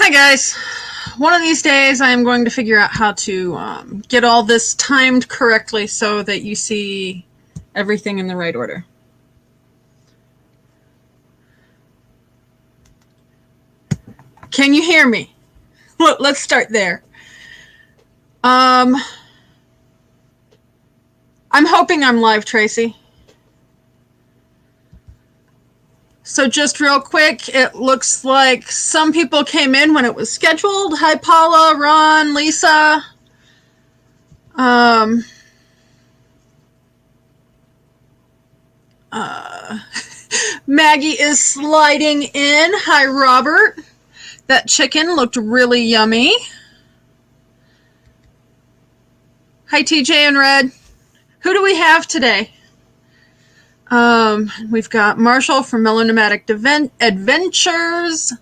Hi guys. One of these days I am going to figure out how to get all this timed correctly so that you see everything in the right order. Can you hear me? Let's start there. I'm hoping I'm live, Tracy. So just real quick, it looks like some people came in when it was scheduled. Hi, Paula, Ron, Lisa. Maggie is sliding in. Hi, Robert. That chicken looked really yummy. Hi, TJ and Red. Who do we have today? We've got Marshall from Melonomadic Adventures.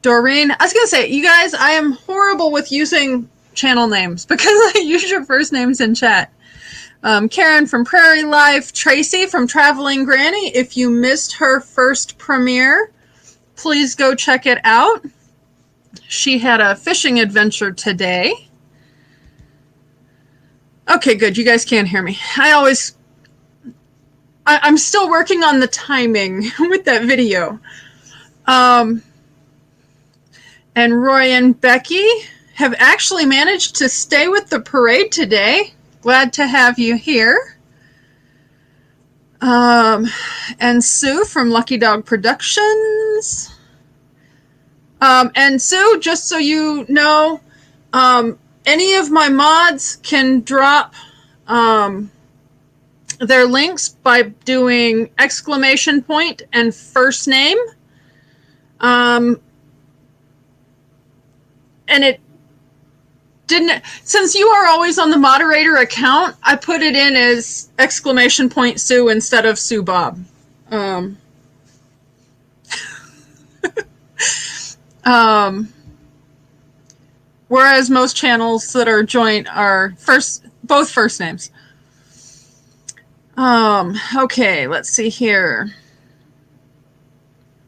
Doreen. I was going to say, you guys, I am horrible with using channel names because I use your first names in chat. Karen from Prairie Life. Tracy from Traveling Granny. If you missed her first premiere, please go check it out. She had a fishing adventure today. Okay, good. You guys can't hear me. I'm still working on the timing with that video. And Roy and Becky have actually managed to stay with the parade today. Glad to have you here. And Sue from Lucky Dog Productions. And Sue, just so you know, any of my mods can drop their links by doing ! and first name. And it didn't, since you are always on the moderator account, I put it in as ! Sue instead of Sue Bob. Whereas most channels that are joint are both first names. Okay, let's see here.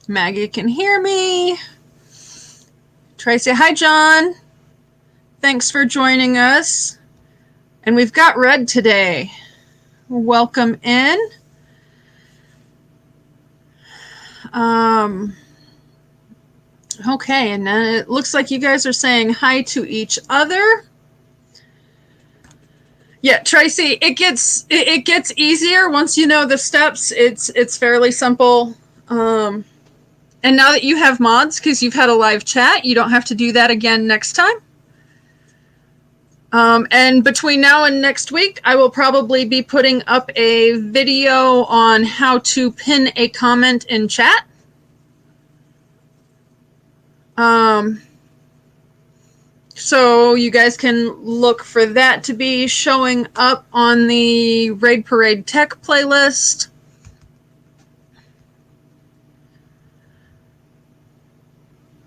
Maggie can hear me. Tracy, hi John. Thanks for joining us. And we've got Red today. Welcome in. Okay, and then it looks like you guys are saying hi to each other. Yeah, Tracy, it gets easier once you know the steps. It's fairly simple. And now that you have mods, because you've had a live chat, you don't have to do that again next time. And between now and next week, I will probably be putting up a video on how to pin a comment in chat. So you guys can look for that to be showing up on the Raid Parade Tech playlist.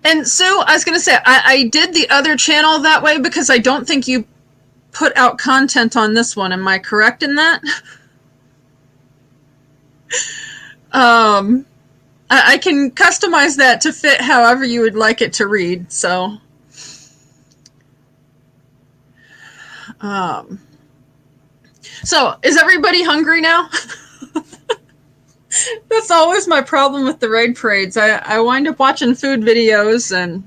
And Sue, I was going to say, I did the other channel that way because I don't think you put out content on this one. Am I correct in that? I can customize that to fit however you would like it to read, so. So, is everybody hungry now? That's always my problem with the raid parades. I wind up watching food videos and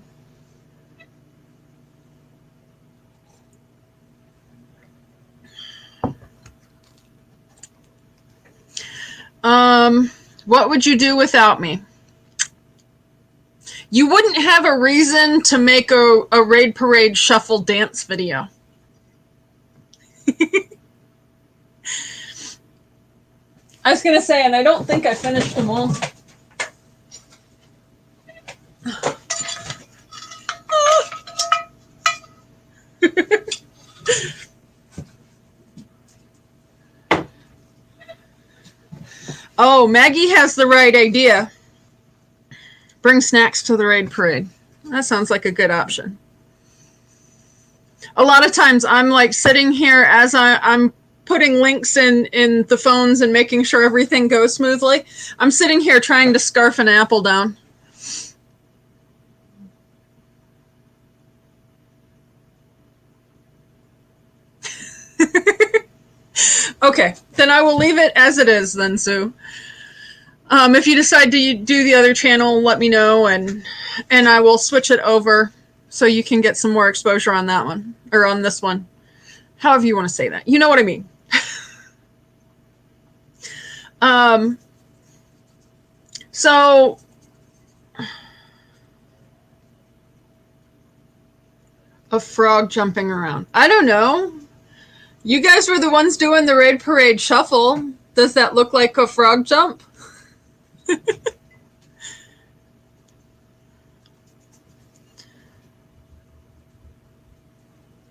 what would you do without me? You wouldn't have a reason to make a raid parade shuffle dance video. I was going to say, and I don't think I finished them all. Oh, Maggie has the right idea. Bring snacks to the raid parade. That sounds like a good option. A lot of times I'm like sitting here as I'm putting links in the phones and making sure everything goes smoothly. I'm sitting here trying to scarf an apple down. Okay, then I will leave it as it is then, Sue. If you decide to do the other channel, let me know, and I will switch it over so you can get some more exposure on that one, or on this one. However you want to say that. You know what I mean. So a frog jumping around. I don't know. You guys were the ones doing the Raid Parade shuffle. Does that look like a frog jump?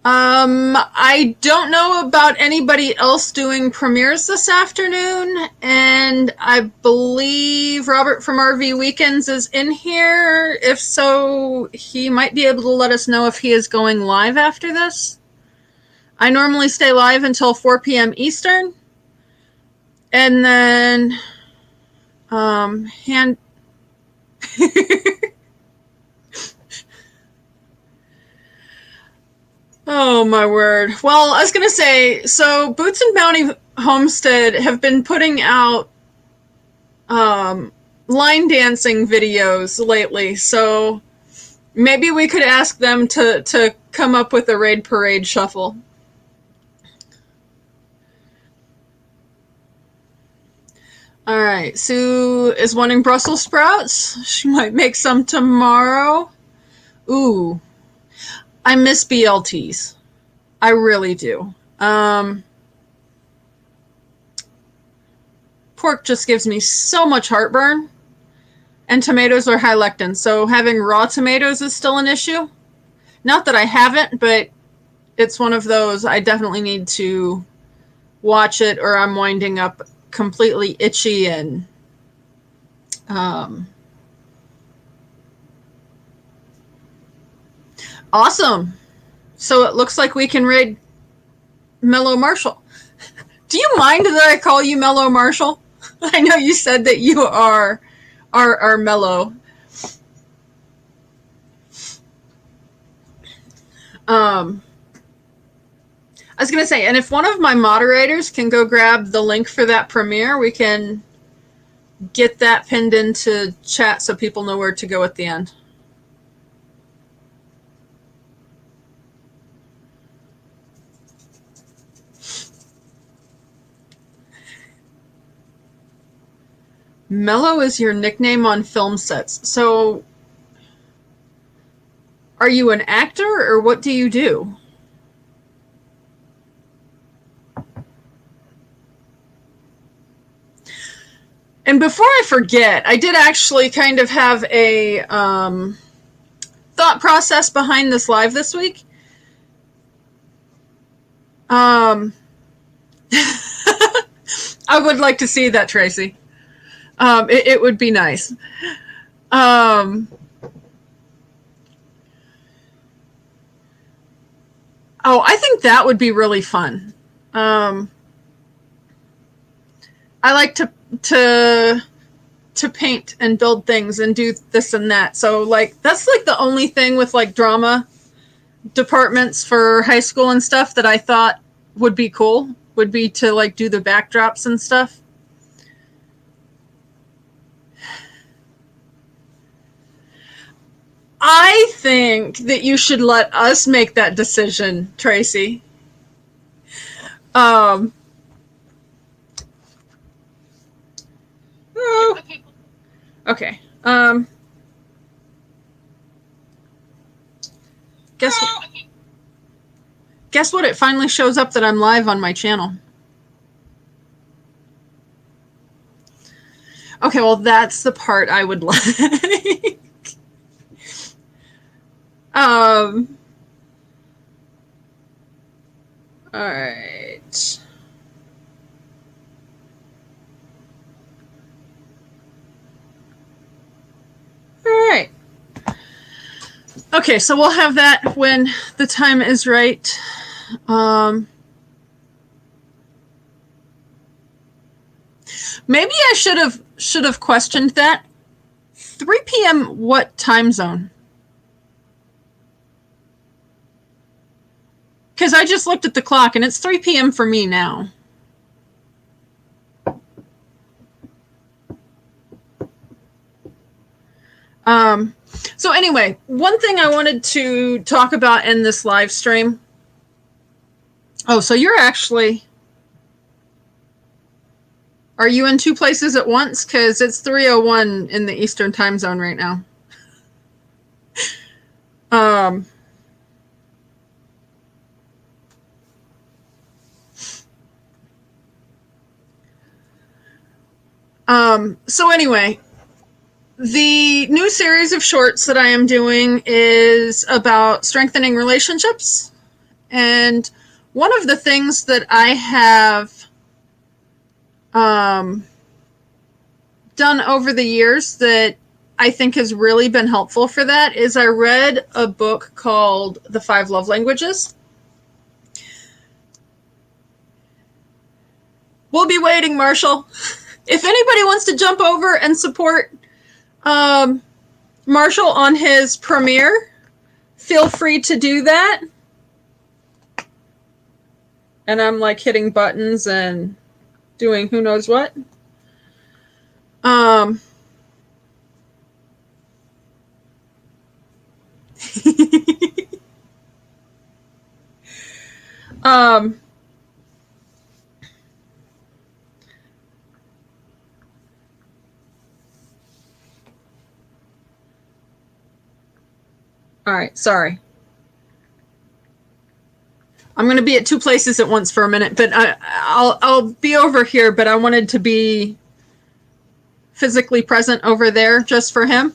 I don't know about anybody else doing premieres this afternoon, and I believe Robert from RV Weekends is in here. If so, he might be able to let us know if he is going live after this. I normally stay live until 4 p.m. Eastern, and then Oh, my word. Well, I was going to say, so Boots and Bounty Homestead have been putting out line dancing videos lately, so maybe we could ask them to come up with a Raid Parade shuffle. All right, Sue is wanting Brussels sprouts. She might make some tomorrow. Ooh, I miss BLTs. I really do. Pork just gives me so much heartburn, and tomatoes are high lectin, so having raw tomatoes is still an issue. Not that I haven't, but it's one of those I definitely need to watch it or I'm winding up completely itchy and awesome. So it looks like we can raid Mellow Marshall. Do you mind that I call you Mellow Marshall? I know you said that you are mellow. I was going to say, and if one of my moderators can go grab the link for that premiere, we can get that pinned into chat so people know where to go at the end. Mellow is your nickname on film sets. So are you an actor or what do you do? And before I forget, I did actually kind of have a thought process behind this live this week. I would like to see that, Tracy. It would be nice. Oh, I think that would be really fun. I like to paint and build things and do this and that. So like that's like the only thing with like drama departments for high school and stuff that I thought would be cool, would be to like do the backdrops and stuff. I think that you should let us make that decision, Tracy. Okay. Guess what? It finally shows up that I'm live on my channel. Okay, well, that's the part I would like. All right. All right. Okay, so we'll have that when the time is right. Maybe I should have questioned that. 3 p.m. what time zone? Because I just looked at the clock and it's 3 p.m. for me now. So anyway, one thing I wanted to talk about in this live stream. Oh, so you're actually, are you in two places at once? Because it's 3:01 in the Eastern time zone right now. So anyway, the new series of shorts that I am doing is about strengthening relationships. And one of the things that I have done over the years that I think has really been helpful for that is I read a book called The 5 Love Languages. We'll be waiting, Marshall. If anybody wants to jump over and support Marshall on his premiere, feel free to do that. And I'm like hitting buttons and doing who knows what. All right, sorry. I'm going to be at two places at once for a minute, but I'll be over here, but I wanted to be physically present over there just for him.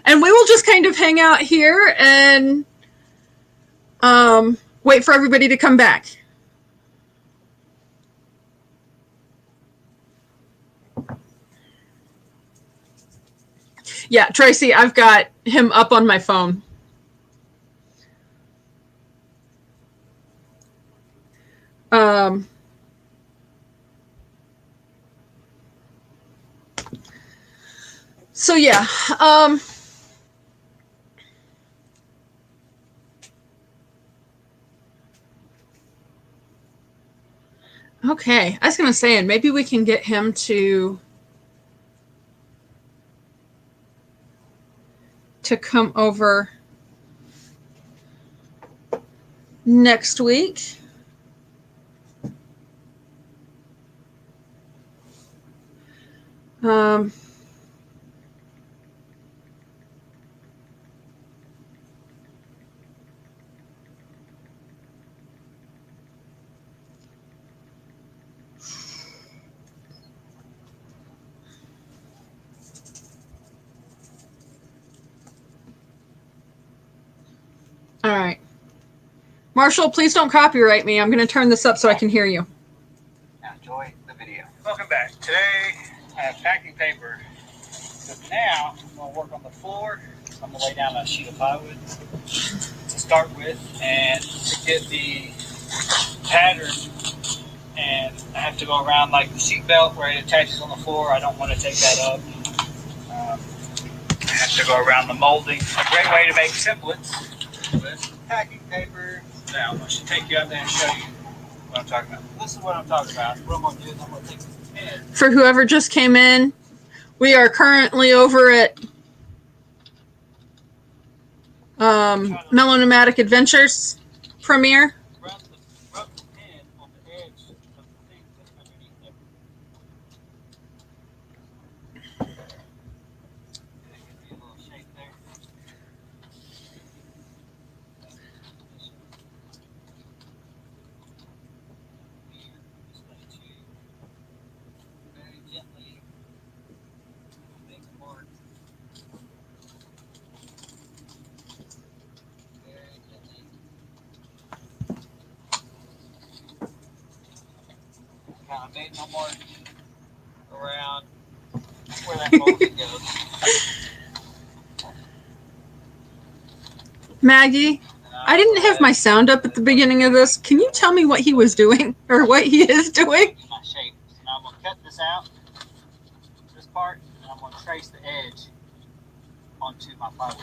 And we will just kind of hang out here and wait for everybody to come back. Yeah, Tracy, I've got him up on my phone. So yeah, okay, I was going to say, and maybe we can get him to come over next week. All right. Marshall, please don't copyright me. I'm going to turn this up so I can hear you. Now enjoy the video. Welcome back. Today, I have packing paper. So now, I'm going to work on the floor. I'm going to lay down a sheet of plywood to start with. And to get the pattern, and I have to go around like the seat belt where it attaches on the floor. I don't want to take that up. I have to go around the molding. A great way to make templates with packing paper. Now, I'm going to take you out there and show you what I'm talking about. This is what I'm talking about. What I'm going to do is I'm going to take this pen. For whoever just came in, we are currently over at Melonomadic Adventures premiere. Rub the pen on the edge of the thing that's underneath there. Give me a little shape there. Very gently make a mark. Very gently. Kind of made my mark around where that molding goes. Maggie, I didn't have my sound up at the beginning of this. Can you tell me what he was doing or what he is doing? My shape. So now I'm going to cut this out, this part, and I'm going to trace the edge onto my plywood.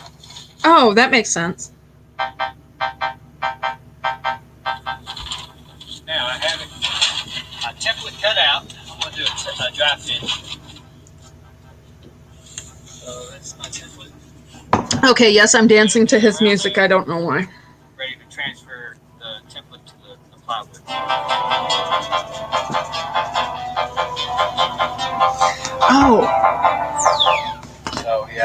Oh, that makes sense. Now I have it, my template cut out. I'm going to do a dry finish. So that's my template. Okay, yes, I'm dancing to his music. I don't know why. Ready to transfer the template to the plywood. Oh. So yeah.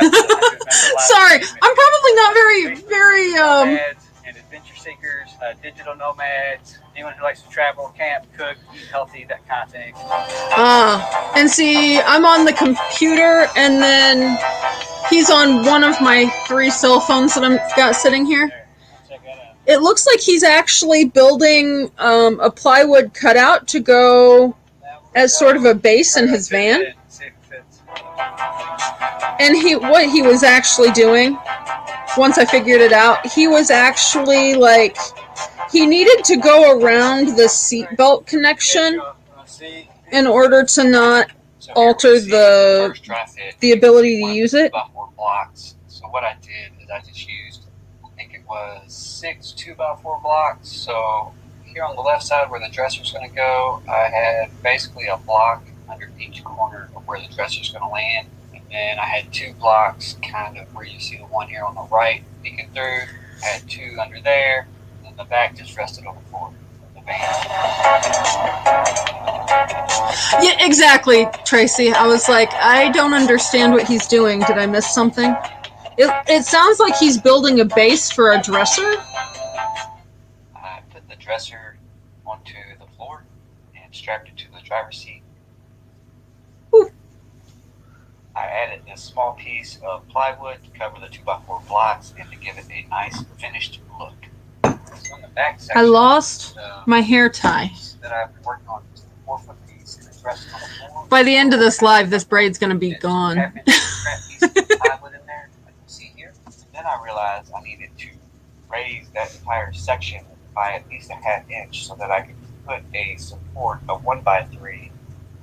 Sorry, I'm probably not very Nomads and adventure seekers, digital nomads, anyone who likes to travel, camp, cook, eat healthy, that kind of thing. And see, I'm on the computer, and then he's on one of my 3 cell phones that I've got sitting here. Check that out. It looks like he's actually building a plywood cutout to go as sort of a base in his van. And what he was actually doing, once I figured it out, he was actually like, he needed to go around the seatbelt connection in order to not alter the ability to use it. So what I did is I just used, I think it was 6 2x4 blocks. So here on the left side where the dresser's going to go, I had basically a block under each corner of where the dresser's going to land. And then I had 2 blocks kind of where you see the one here on the right peeking through. I had 2 under there, and the back just rested on the floor of the van. Yeah, exactly, Tracy. I was like, I don't understand what he's doing. Did I miss something? It sounds like he's building a base for a dresser. I put the dresser onto the floor and strapped it to the driver's seat. Ooh. I added this small piece of plywood to cover the 2x4 blocks and to give it a nice finished look. So on the back section, I lost my hair tie. that I've been working on is the 4-foot piece and it's resting on the floor. By the end of this live, this braid's going to be gone. Half-inch scrap piece of plywood in there, like you see here. Then I realized I needed to raise that entire section by at least a 1/2 inch so that I could put a support of 1x3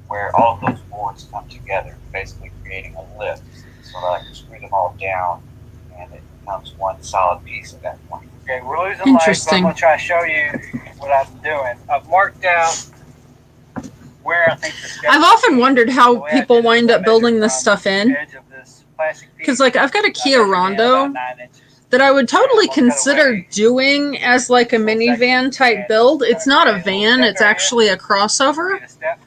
where all of those boards come together, basically creating a lift so that I can screw them all down and it becomes one solid piece at that point. Okay, we're losing light, but I'm Interesting. going to try to show you what I'm doing. I've marked out where I think the steps I've often wondered the how way I people did it, wind I up building measured this from stuff the in. edge of this plastic piece. Because, like, I've got a I Kia measured in Rondo about 9 inches. that I would totally We'll cut consider away doing as like a minivan type build. It's not a van, it's actually a crossover Create a step.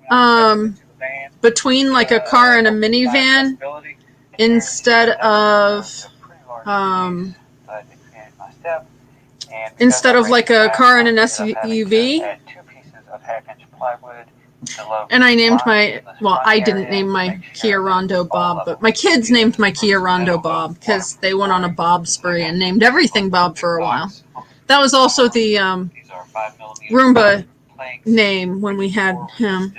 When I step into the van, between like a car and a minivan accessibility. instead of instead of like a car and an SUV. And I named my, well, I didn't name my Kia Rondo Bob, but my kids named my Kia Rondo Bob because they went on a Bob spree and named everything Bob for a while. That was also the Roomba name when we had him.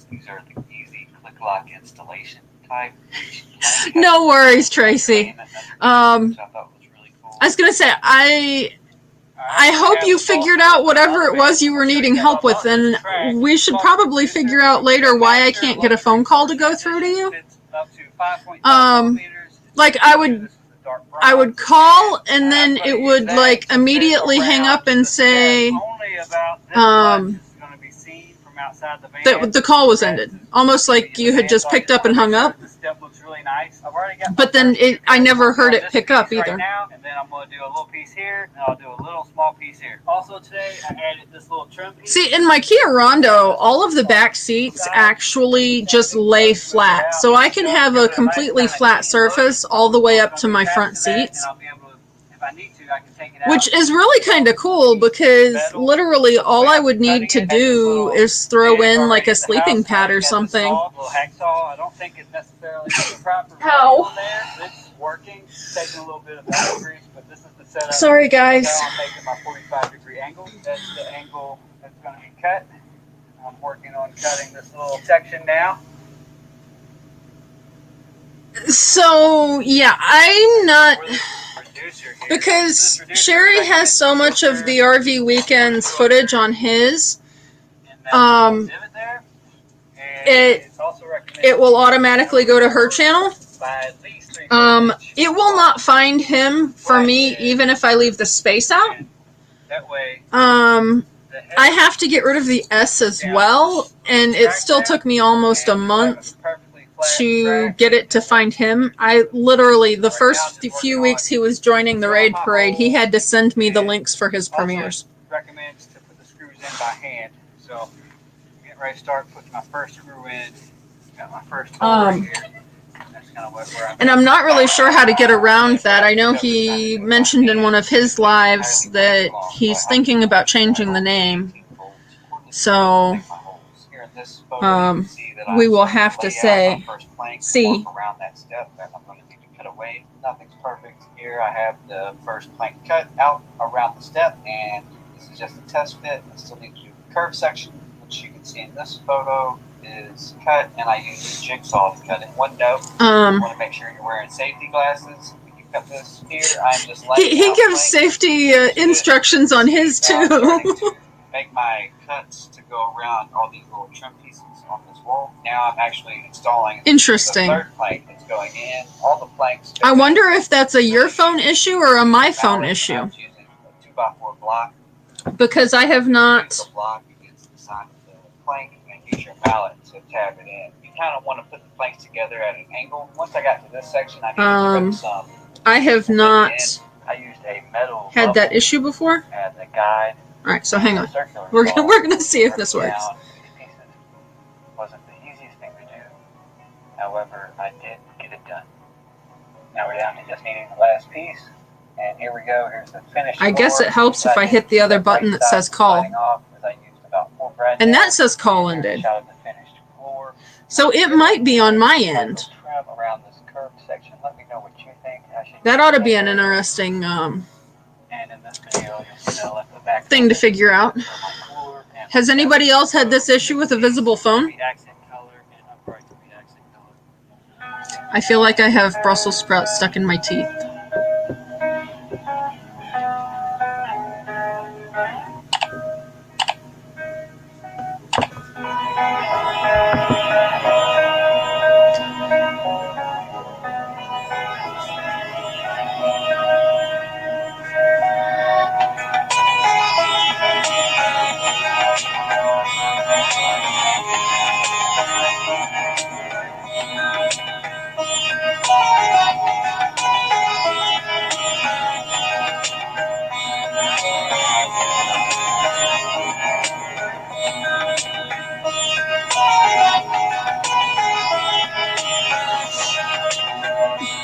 These are the easy click lock installation type. No worries, Tracy. I was gonna say, I hope you figured out whatever it was you were needing help with, and we should probably figure out later why I can't get a phone call to go through to you. Like I would call and then it would like immediately hang up and say that the call was ended, almost like you had just picked up and hung up. But then I never heard it pick up either. And then I'm going to do a little piece here, and I'll do a little small piece here. Also today, I added this little trim piece. See, in my Kia Rondo, all of the back seats actually just lay flat. So I can have a completely flat surface all the way up to my front seats. Which is really kind of cool because literally all I would need to do is throw in like a sleeping pad or something. I don't think it's necessarily the proper Ow. there. It's working, taking a little bit of metal grease, but this is the setup. Sorry, guys. Now I'm making my 45-degree angle. That's the angle that's going to be cut. I'm working on cutting this little section now. So, yeah, I'm not... Because Sherry has so much of the RV Weekends footage on his, it will automatically go to her channel. It will not find him for me even if I leave the space out. I have to get rid of the S as well, and it still took me almost a month to get it to find him. I literally, the first few weeks he was joining the raid parade, he had to send me the links for his premieres. Recommends to put the screws in by hand. So getting ready to start putting my first screw in. Got my first hole right here. That's kind of where and I'm not really sure how to get around that. I know he mentioned in one of his lives that he's thinking about changing the name. So we will have to see. Around that step that I'm going to need to cut away. Nothing's perfect. Here I have the first plank cut out around the step, and this is just a test fit. I still need to do the curve section, which you can see in this photo is cut, and I use a jigsaw to cut it. One note, you want to make sure you're wearing safety glasses. When you cut this here, I'm just he gives safety instructions on his too. Make my cuts to go around all these little trim pieces on this wall. Now I'm actually installing the third plank that's going in. All the planks. I wonder if that's a your phone issue or a my phone issue. I'm using a 2x4 block. Because I have not. The block against the side of the plank and use your mallet to tab it in. You kind of want to put the planks together at an angle. Once I got to this section, I need to put some. I have not I used a metal had that issue before. And the guide. All right, so hang on. We're gonna see if this works. Wasn't the easiest thing to do. However, I did get it done. Now we're down to just needing the last piece, and here we go. Here's the finished. I guess it helps if I hit the other button that says call. And that says call ended. So it might be on my end. That ought to be an interesting thing to figure out. Has anybody else had this issue with a visible phone? I feel like I have Brussels sprouts stuck in my teeth.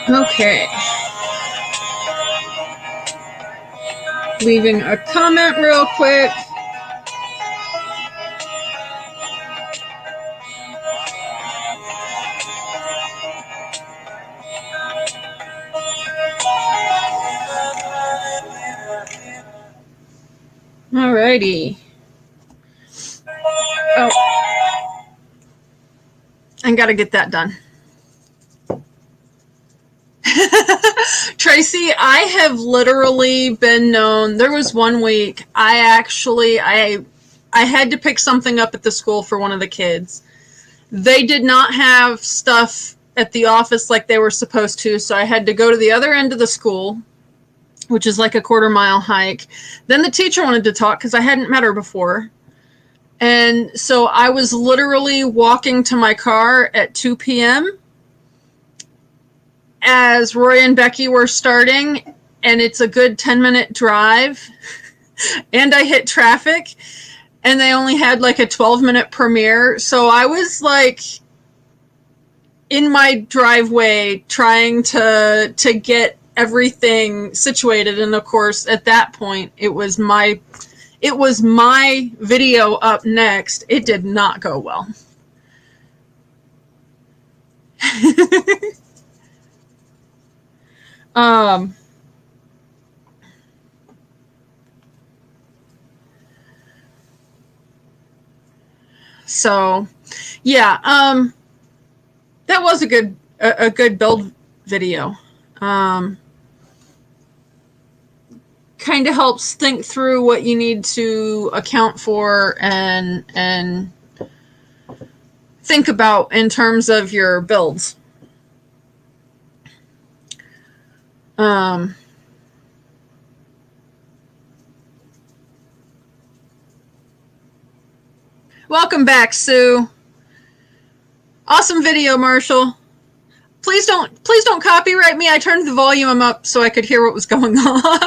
Okay. Leaving a comment real quick. Alrighty. Oh. I gotta get that done. Tracy, I have literally been known. There was one week I had to pick something up at the school for one of the kids. They did not have stuff at the office like they were supposed to, so I had to go to the other end of the school, which is like a 1/4-mile hike. Then the teacher wanted to talk because I hadn't met her before. And so I was literally walking to my car at 2 p.m. as Roy and Becky were starting, and it's a good 10-minute drive. And I hit traffic, and they only had like a 12-minute premiere. So I was like in my driveway trying to get everything situated. And of course, at that point, it was my video up next. It did not go well. So yeah, that was a good build video. Kind of helps think through what you need to account for and think about in terms of your builds. Welcome back, Sue. Awesome video, Marshall. Please don't copyright me. I turned the volume up so I could hear what was going on.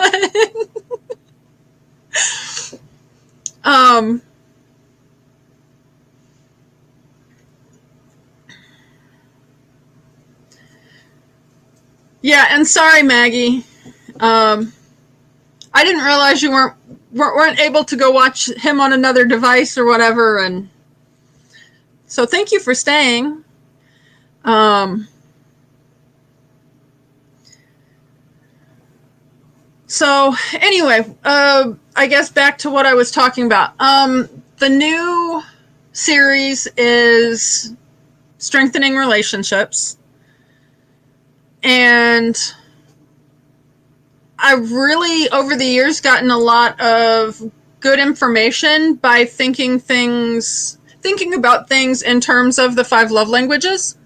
Yeah, and sorry, Maggie. I didn't realize you weren't able to go watch him on another device or whatever, and so thank you for staying. So anyway, I guess back to what I was talking about. The new series is Strengthening Relationships. And I've really, over the years, gotten a lot of good information by thinking about things in terms of the 5 love languages.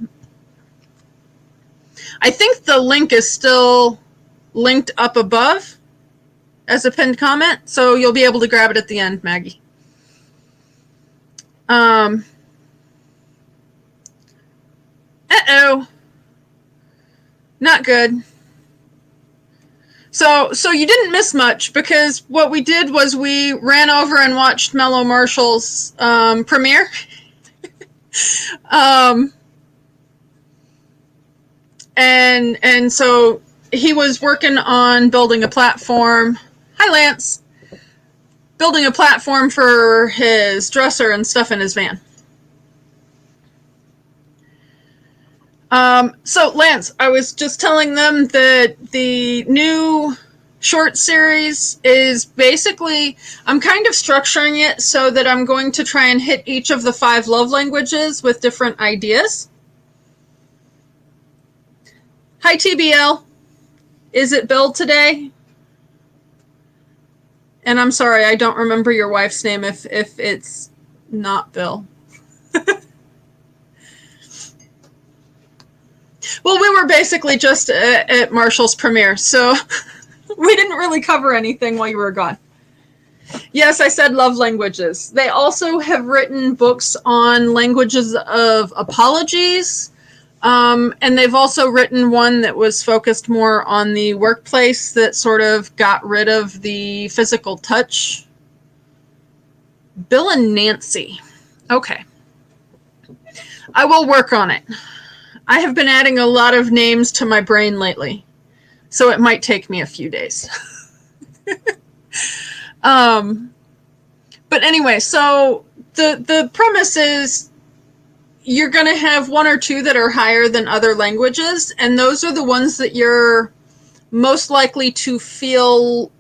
I think the link is still linked up above as a pinned comment, so you'll be able to grab it at the end, Maggie. Uh-oh. Not good. So you didn't miss much, because what we did was we ran over and watched Mellow Marshall's premiere. And so he was working on building a platform. Hi, Lance. Building a platform for his dresser and stuff in his van. So Lance, I was just telling them that the new short series is basically, I'm kind of structuring it so that I'm going to try and hit each of the 5 love languages with different ideas. Hi, TBL. Is it Bill today? And I'm sorry, I don't remember your wife's name if it's not Bill. Well, we were basically just at Marshall's premiere, so we didn't really cover anything while you were gone. Yes, I said love languages. They also have written books on languages of apologies, and they've also written one that was focused more on the workplace that sort of got rid of the physical touch. Bill and Nancy. Okay. I will work on it. I have been adding a lot of names to my brain lately, so it might take me a few days. But anyway, so the premise is you're going to have 1 or 2 that are higher than other languages, and those are the ones that you're most likely to feel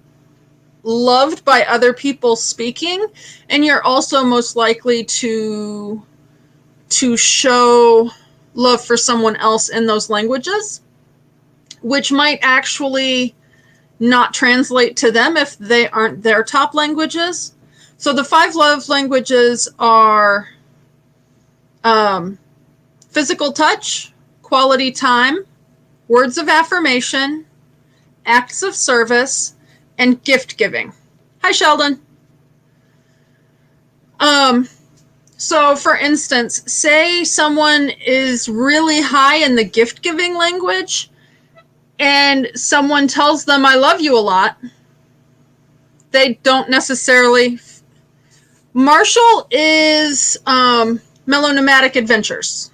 loved by other people speaking, and you're also most likely to show love for someone else in those languages, which might actually not translate to them if they aren't their top languages. So the 5 love languages are physical touch, quality time, words of affirmation, acts of service, and gift giving. Hi, Sheldon. So for instance, say someone is really high in the gift-giving language and someone tells them, I love you a lot. They don't necessarily. Marshall is Mellow Nomadic Adventures.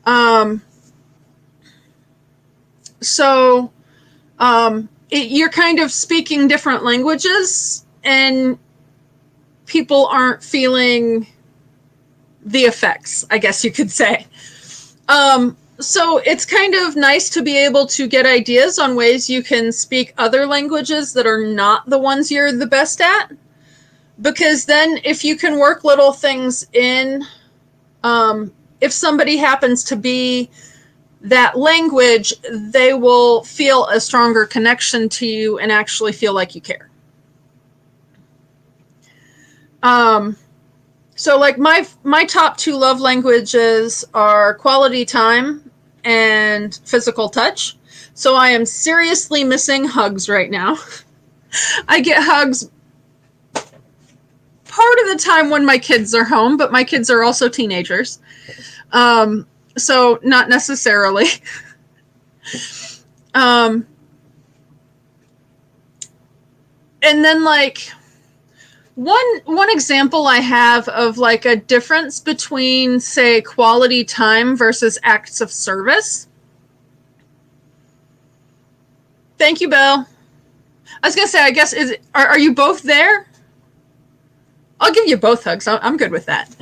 You're kind of speaking different languages, and people aren't feeling the effects, I guess you could say. So it's kind of nice to be able to get ideas on ways you can speak other languages that are not the ones you're the best at. Because then if you can work little things in, if somebody happens to be that language, they will feel a stronger connection to you and actually feel like you care. So like my top 2 love languages are quality time and physical touch. So I am seriously missing hugs right now. I get hugs part of the time when my kids are home, but my kids are also teenagers. So not necessarily. And then like one example I have of like a difference between, say, quality time versus acts of service. Thank you, Bill. I was gonna say, I guess, are you both there? I'll give you both hugs. I'm good with that.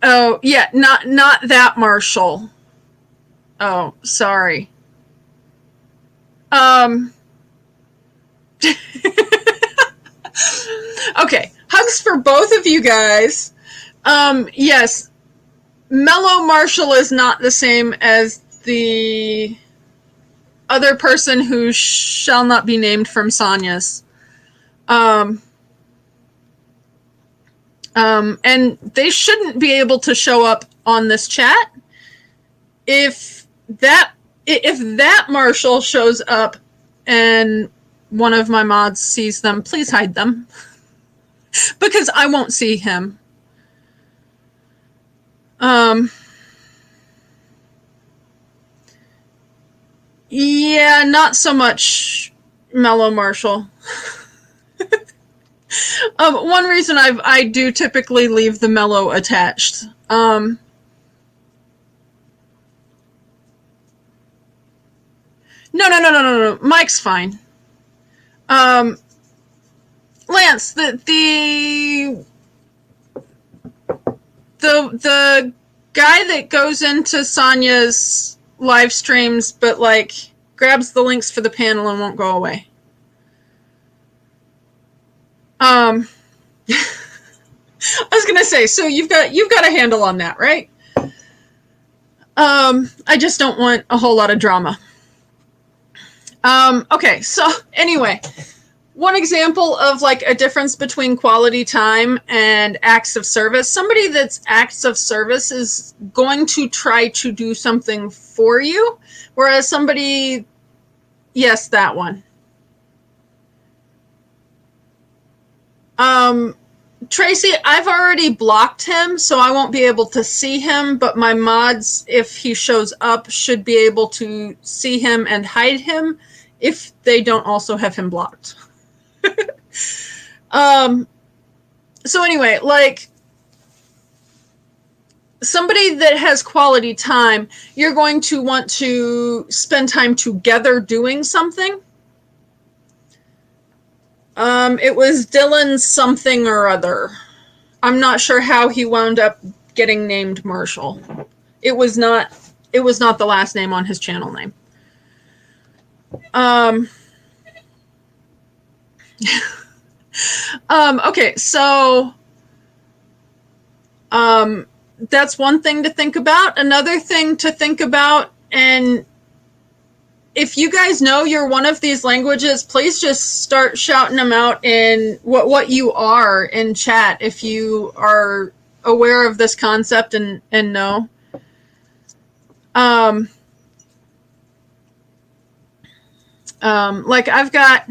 Oh yeah, not that Marshall. Oh, sorry. Okay, hugs for both of you guys. Yes, Mellow Marshall is not the same as the other person who shall not be named from Sonya's. And they shouldn't be able to show up on this chat. If that Marshall shows up and one of my mods sees them, please hide them. Because I won't see him. Yeah, not so much Mellow Marshall. One reason I do typically leave the Mellow attached. No. Mike's fine. Lance, the guy that goes into Sonya's live streams but like grabs the links for the panel and won't go away. I was gonna say, so you've got a handle on that, right? I just don't want a whole lot of drama. Okay, so anyway, one example of like a difference between quality time and acts of service. Somebody that's acts of service is going to try to do something for you, whereas somebody, yes, that one. Tracy, I've already blocked him, so I won't be able to see him, but my mods, if he shows up, should be able to see him and hide him if they don't also have him blocked. So anyway, like somebody that has quality time, you're going to want to spend time together doing something. It was Dylan something or other. I'm not sure how he wound up getting named Marshall. It was not the last name on his channel name. Okay, so that's one thing to think about. Another thing to think about, and if you guys know you're one of these languages, please just start shouting them out in what you are in chat if you are aware of this concept and know. Like I've got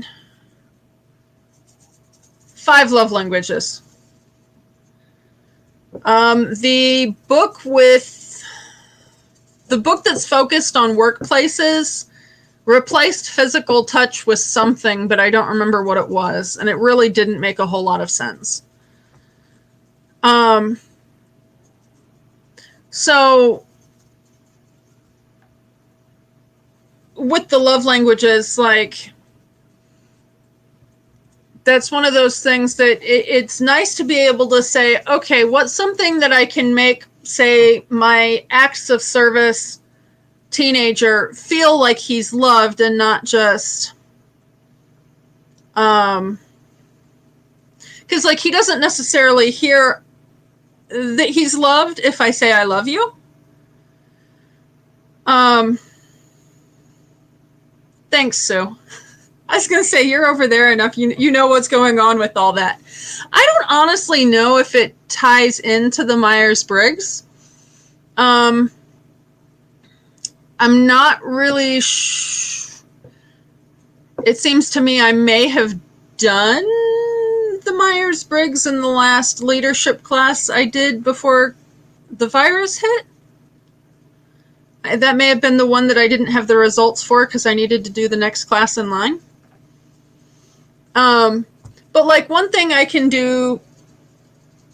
5 love languages. The book that's focused on workplaces replaced physical touch with something, but I don't remember what it was, and it really didn't make a whole lot of sense. So with the love languages, like that's one of those things that it's nice to be able to say, okay, what's something that I can make, say, my acts of service teenager feel like he's loved and not just because like he doesn't necessarily hear that he's loved if I say I love you. Thanks, Sue. I was gonna say you're over there enough, you know what's going on with all that. I don't honestly know if it ties into the Myers-Briggs. I'm not really it seems to me I may have done the Myers-Briggs in the last leadership class I did before the virus hit. That may have been the one that I didn't have the results for because I needed to do the next class in line. But like one thing I can do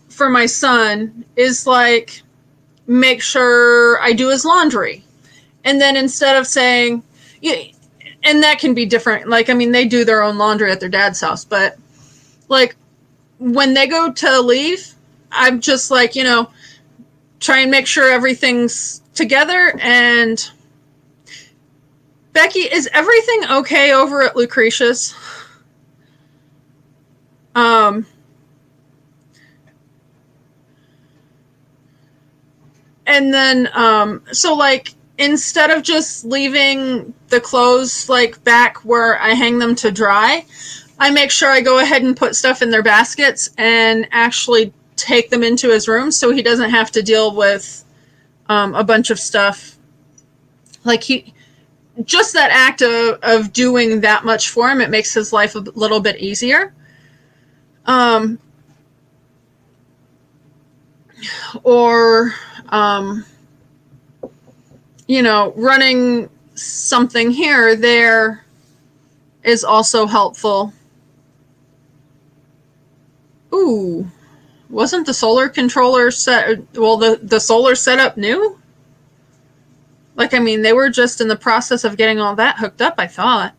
for my son is like make sure I do his laundry. And then instead of saying, and that can be different. Like, I mean, they do their own laundry at their dad's house, but like when they go to leave, I'm just like, try and make sure everything's together. And Becky, is everything okay over at Lucretia's? And then, so like, instead of just leaving the clothes like back where I hang them to dry, I make sure I go ahead and put stuff in their baskets and actually take them into his room so he doesn't have to deal with a bunch of stuff. Like just that act of doing that much for him, it makes his life a little bit easier. Or running something here or there is also helpful. Ooh, wasn't the solar controller the solar setup new? Like, I mean, they were just in the process of getting all that hooked up, I thought.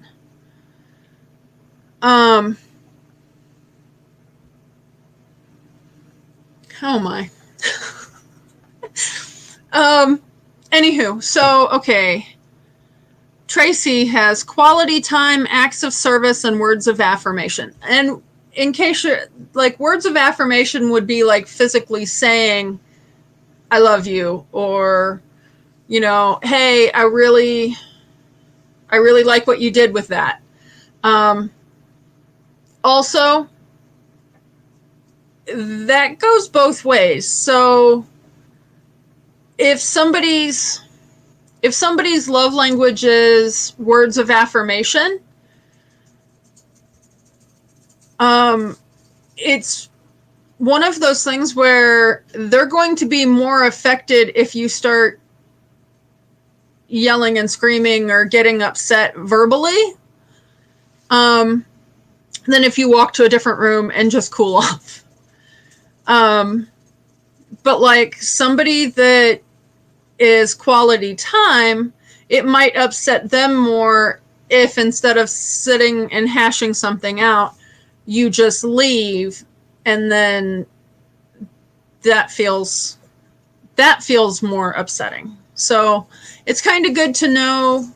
Oh my. Anywho, so, okay. Tracy has quality time, acts of service, and words of affirmation. And in case you're, like, words of affirmation would be, like, physically saying, I love you, or, hey, I really like what you did with that. Also, that goes both ways. So, if somebody's love language is words of affirmation, it's one of those things where they're going to be more affected if you start yelling and screaming or getting upset verbally, than if you walk to a different room and just cool off. But like somebody that is quality time, it might upset them more if instead of sitting and hashing something out, you just leave, and then that feels more upsetting. So it's kind of good to know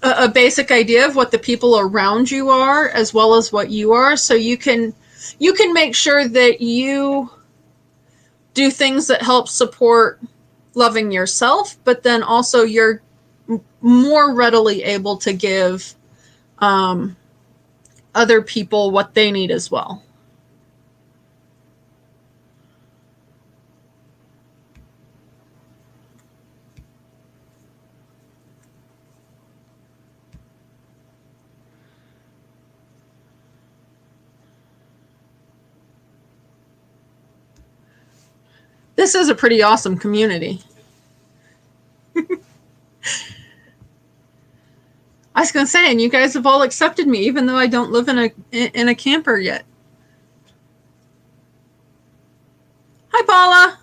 a basic idea of what the people around you are as well as what you are, so you can make sure that you do things that help support loving yourself, but then also you're more readily able to give other people what they need as well. This is a pretty awesome community. I was going to say, and you guys have all accepted me, even though I don't live in a camper yet. Hi, Paula.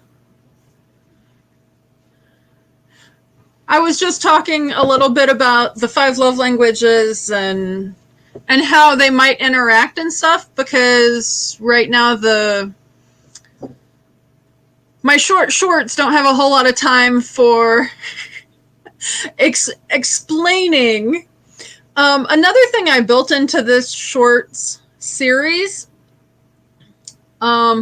I was just talking a little bit about the 5 love languages and how they might interact and stuff, because right now my shorts don't have a whole lot of time for explaining. Another thing I built into this shorts series, and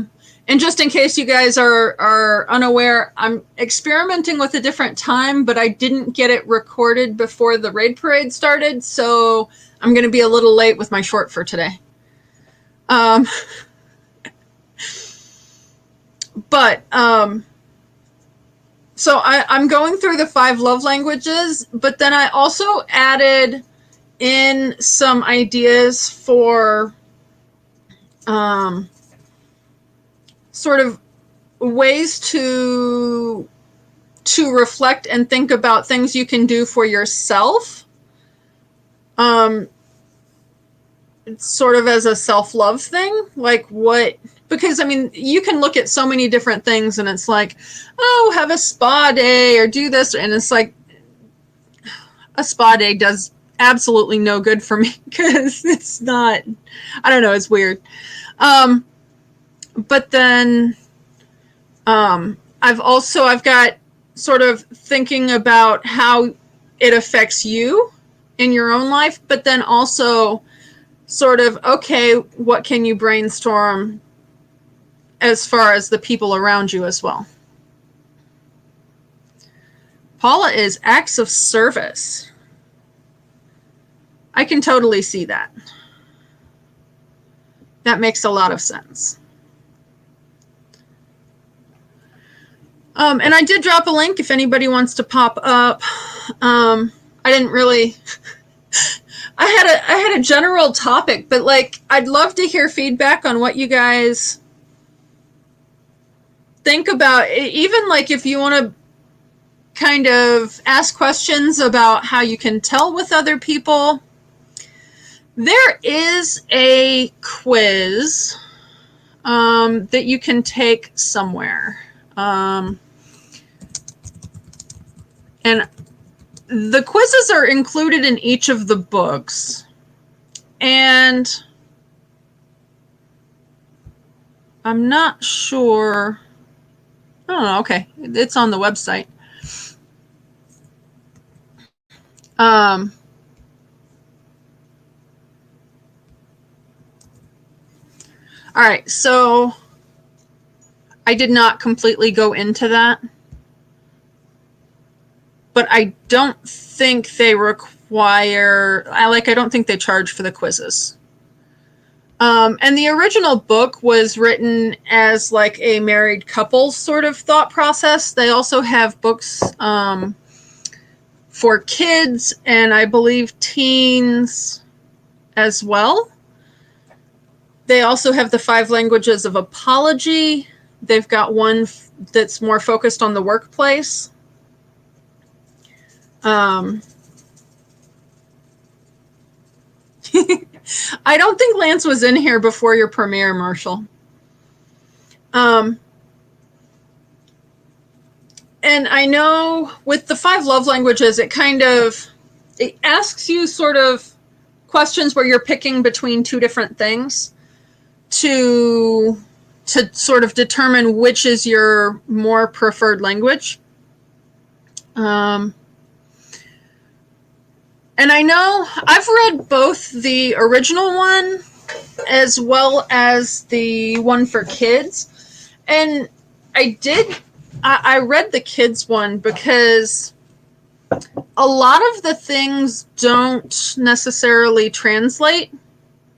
just in case you guys are unaware, I'm experimenting with a different time, but I didn't get it recorded before the raid parade started, so I'm going to be a little late with my short for today. But So I'm going through the 5 love languages, but then I also added in some ideas for sort of ways to reflect and think about things you can do for yourself. It's sort of as a self-love thing, like what, because I mean, you can look at so many different things and it's like, oh, have a spa day or do this. And it's like, a spa day does absolutely no good for me because it's not, I don't know, it's weird. But then I've got sort of thinking about how it affects you in your own life, but then also sort of, okay, what can you brainstorm as far as the people around you as well. Paula is acts of service. I can totally see that. That makes a lot of sense. And I did drop a link if anybody wants to pop up. I didn't really... I had a general topic, but like I'd love to hear feedback on what you guys think about. Even like if you want to kind of ask questions about how you can tell with other people. There is a quiz that you can take somewhere. And the quizzes are included in each of the books. And I'm not sure. I don't know. Okay. It's on the website. All right. So I did not completely go into that. But I don't think they require, I don't think they charge for the quizzes. And the original book was written as like a married couple sort of thought process. They also have books for kids and I believe teens as well. They also have the 5 languages of apology. They've got one that's more focused on the workplace. I don't think Lance was in here before your premiere, Marshall. And I know with the 5 love languages, it asks you sort of questions where you're picking between 2 different things to sort of determine which is your more preferred language. And I know I've read both the original one as well as the one for kids. And I read the kids one because a lot of the things don't necessarily translate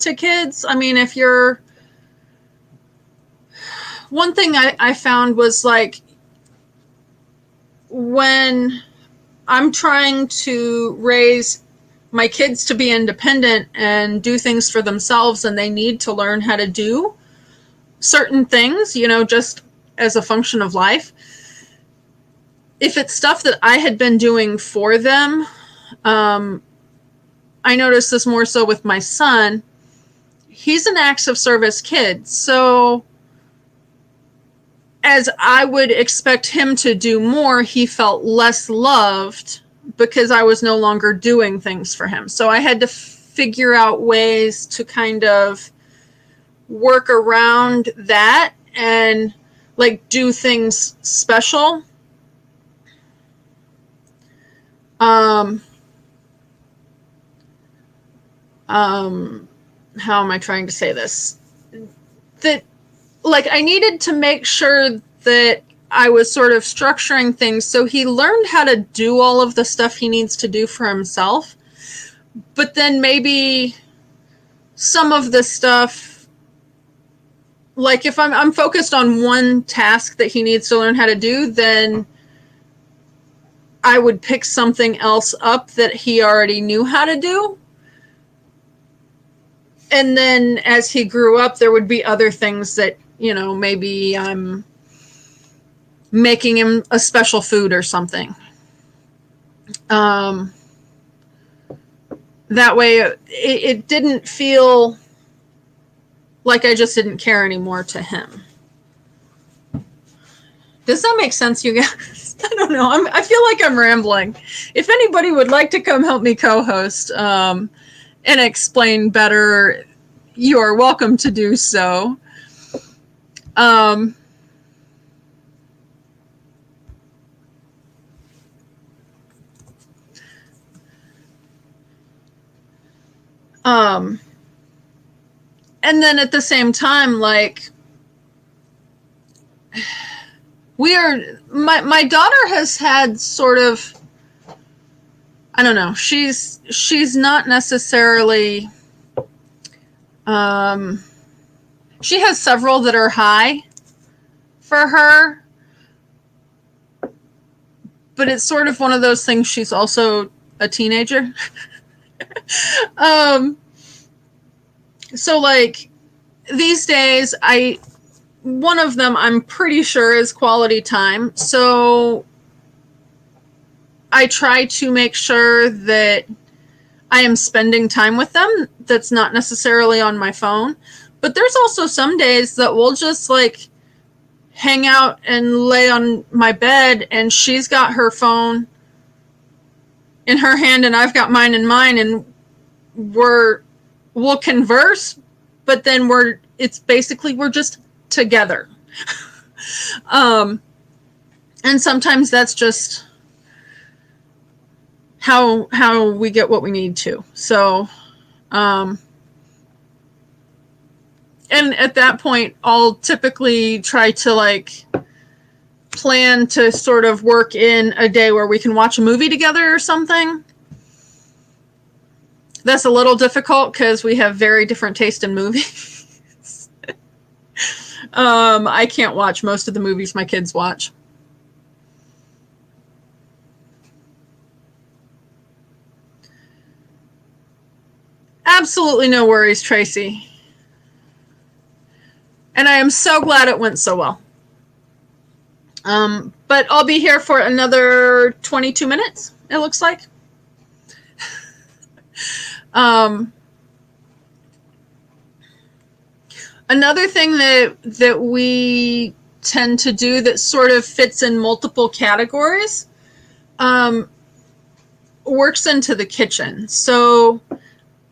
to kids. I mean, one thing I found was like when I'm trying to raise my kids to be independent and do things for themselves and they need to learn how to do certain things, just as a function of life. If it's stuff that I had been doing for them, I noticed this more so with my son. He's an acts of service kid. So as I would expect him to do more, he felt less loved because I was no longer doing things for him. So I had to figure out ways to kind of work around that and like do things special. How am I trying to say this? That like I needed to make sure that I was sort of structuring things so he learned how to do all of the stuff he needs to do for himself. But then maybe some of the stuff, like if I'm focused on one task that he needs to learn how to do, then I would pick something else up that he already knew how to do. And then as he grew up, there would be other things that, you know, maybe I'm making him a special food or something. That way it didn't feel like I just didn't care anymore to him. Does that make sense, you guys? I don't know. I feel like I'm rambling. If anybody would like to come help me co-host and explain better, you are welcome to do so. And then at the same time, like, my daughter has had sort of, I don't know, she's not necessarily, she has several that are high for her, but it's sort of one of those things, she's also a teenager. So like these days, one of them I'm pretty sure is quality time. So I try to make sure that I am spending time with them that's not necessarily on my phone. But there's also some days that we'll just like hang out and lay on my bed and she's got her phone in her hand and I've got mine in mine, and we'll converse, but then it's basically we're just together. And sometimes that's just how we get what we need to. So, and at that point, I'll typically try to like plan to sort of work in a day where we can watch a movie together or something. That's a little difficult because we have very different taste in movies. I can't watch most of the movies my kids watch. Absolutely no worries, Tracy. And I am so glad it went so well. But I'll be here for another 22 minutes, it looks like. Another thing that we tend to do that sort of fits in multiple categories, works into the kitchen. So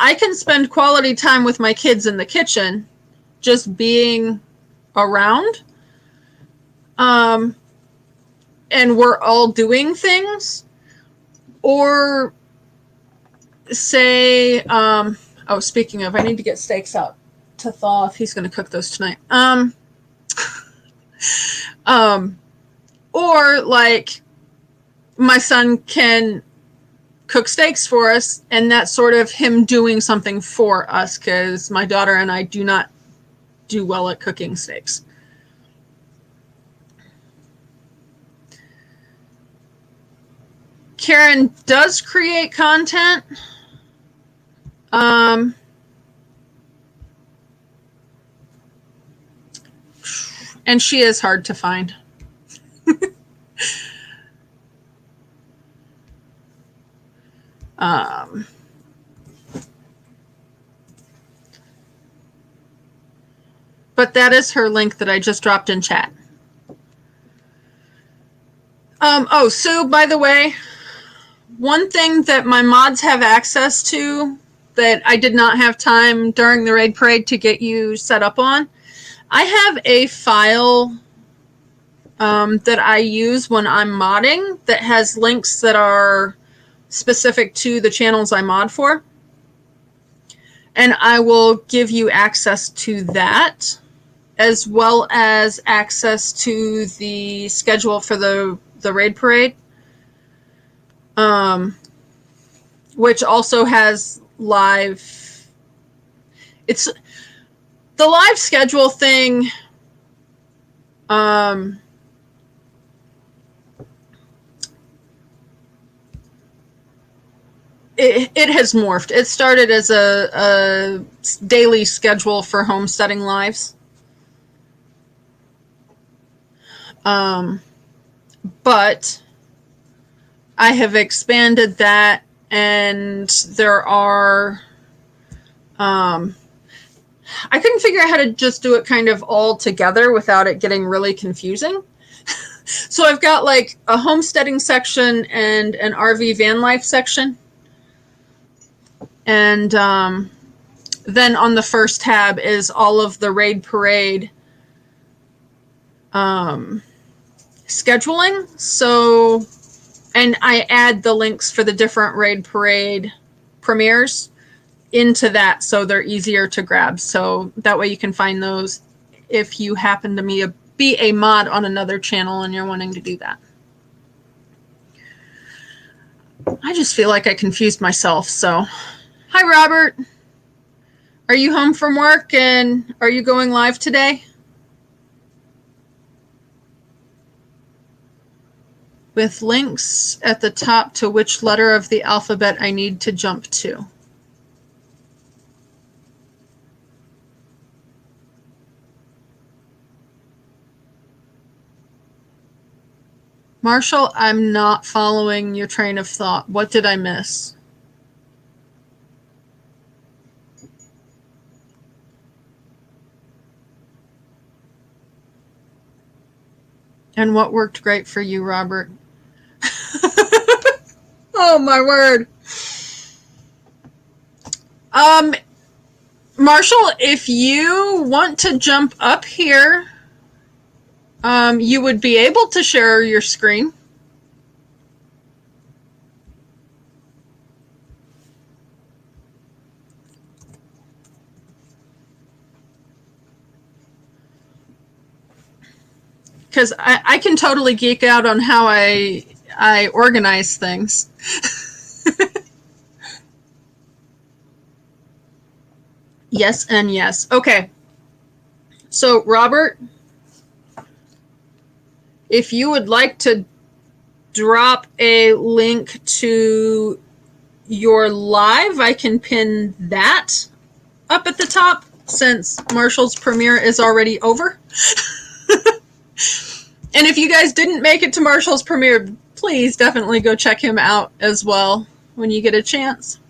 I can spend quality time with my kids in the kitchen, just being around. And we're all doing things. Or say, speaking of, I need to get steaks out to thaw if he's going to cook those tonight. Or like my son can cook steaks for us, and that's sort of him doing something for us because my daughter and I do not do well at cooking steaks. Karen does create content. And she is hard to find. But that is her link that I just dropped in chat. So by the way, one thing that my mods have access to that I did not have time during the raid parade to get you set up on, I have a file that I use when I'm modding that has links that are specific to the channels I mod for. And I will give you access to that, as well as access to the schedule for the raid parade, which also has live. It's the live schedule thing. it has morphed. It started as a daily schedule for homesteading lives. But I have expanded that, and there are, I couldn't figure out how to just do it kind of all together without it getting really confusing. So I've got like a homesteading section and an RV van life section. And then on the first tab is all of the Raid Parade scheduling. So, and I add the links for the different Raid Parade premieres into that so they're easier to grab. So that way you can find those if you happen to be a mod on another channel and you're wanting to do that. I just feel like I confused myself. So, hi, Robert. Are you home from work and are you going live today? With links at the top to which letter of the alphabet I need to jump to. Marshall, I'm not following your train of thought. What did I miss? And what worked great for you, Robert? Oh, my word. Marshall, if you want to jump up here, you would be able to share your screen. Because I can totally geek out on how I organize things. Yes and yes. Okay. So, Robert, if you would like to drop a link to your live, I can pin that up at the top since Marshall's premiere is already over. And if you guys didn't make it to Marshall's premiere, please definitely go check him out as well when you get a chance.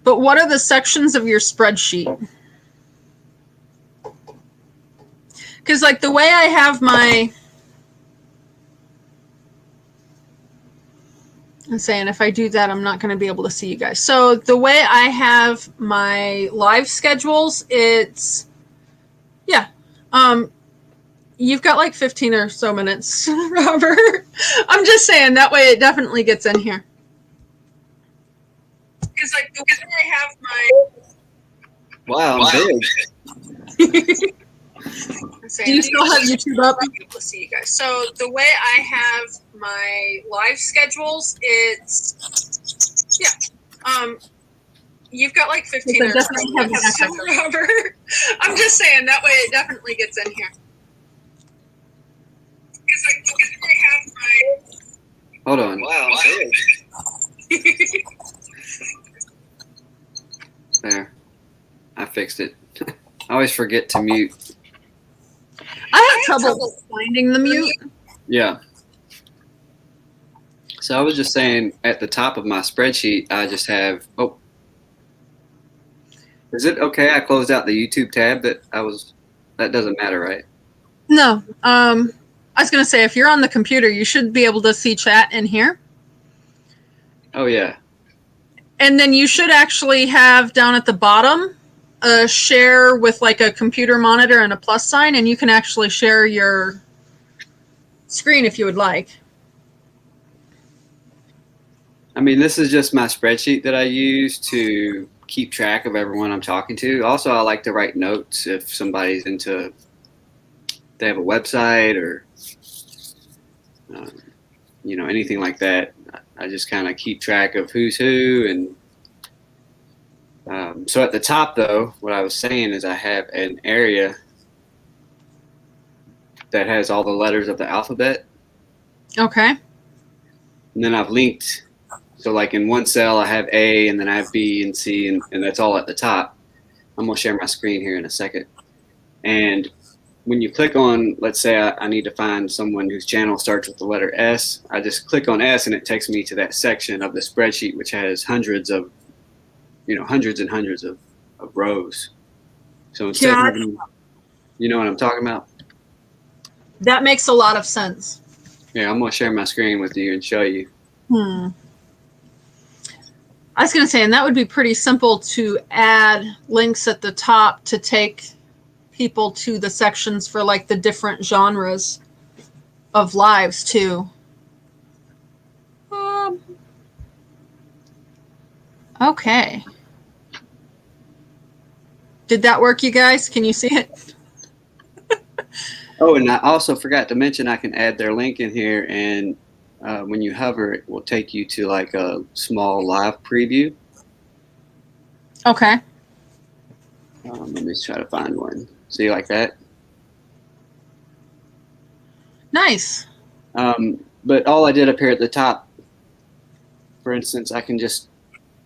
But what are the sections of your spreadsheet? Because like the way I have my, I'm saying if I do that, I'm not going to be able to see you guys. So the way I have my live schedules, it's, yeah. You've got like 15 or so minutes, Robert. I'm just saying that way it definitely gets in here. Because like the way I have my, wow, I'm big. Do you still have YouTube up? I'll be able to see you guys. So the way I have my live schedules, it's, yeah. You've got like 15 or so minutes, Robert. I'm just saying that way it definitely gets in here. Because like the way I have my, Hold on. Wow, I'm big. There. I fixed it. I always forget to mute. I have trouble finding the mute. Yeah. So I was just saying at the top of my spreadsheet, I just have, oh. Is it okay? I closed out the YouTube tab that doesn't matter, right? No. I was going to say, if you're on the computer, you should be able to see chat in here. Oh, yeah. And then you should actually have down at the bottom a share with like a computer monitor and a plus sign, and you can actually share your screen if you would like. I mean, this is just my spreadsheet that I use to keep track of everyone I'm talking to. Also, I like to write notes if somebody's into, they have a website or, anything like that. I just kind of keep track of who's who. And so at the top, though, what I was saying is I have an area that has all the letters of the alphabet. Okay. And then I've linked, so like in one cell I have A, and then I have B and C, and that's all at the top. I'm going to share my screen here in a second. And when you click on, let's say I need to find someone whose channel starts with the letter S, I just click on S and it takes me to that section of the spreadsheet which has hundreds and hundreds of rows. So instead of having, you know what I'm talking about? That makes a lot of sense. Yeah, I'm going to share my screen with you and show you. I was going to say, and that would be pretty simple to add links at the top to take people to the sections for like the different genres of lives too. Okay. Did that work, you guys? Can you see it? Oh, and I also forgot to mention I can add their link in here, and when you hover, it will take you to like a small live preview. Okay. Let me try to find one. See, like that? Nice. But all I did up here at the top, for instance, I can just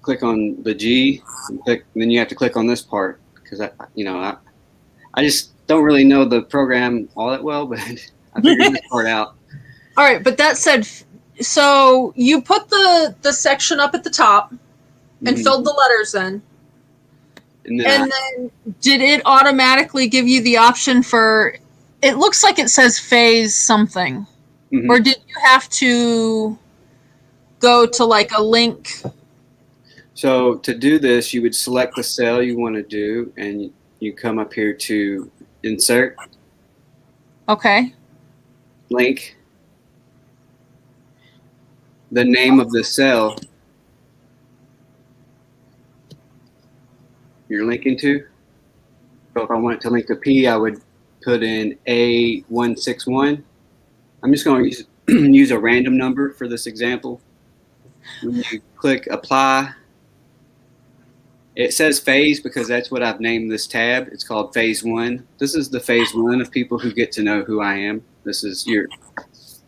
click on the G, and then you have to click on this part, because I just don't really know the program all that well, but I figured this part out. All right, but that said, so you put the section up at the top and filled the letters in. And then did it automatically give you the option for, it looks like it says phase something, or did you have to go to like a link? So to do this, you would select the cell you want to do, and you come up here to insert. Okay. Link. The name of the cell you're linking to. So if I wanted to link to P, I would put in A161. I'm just going to use a random number for this example. When you click apply, it says phase because that's what I've named this tab. It's called phase 1. This is the phase 1 of people who get to know who I am. This is you're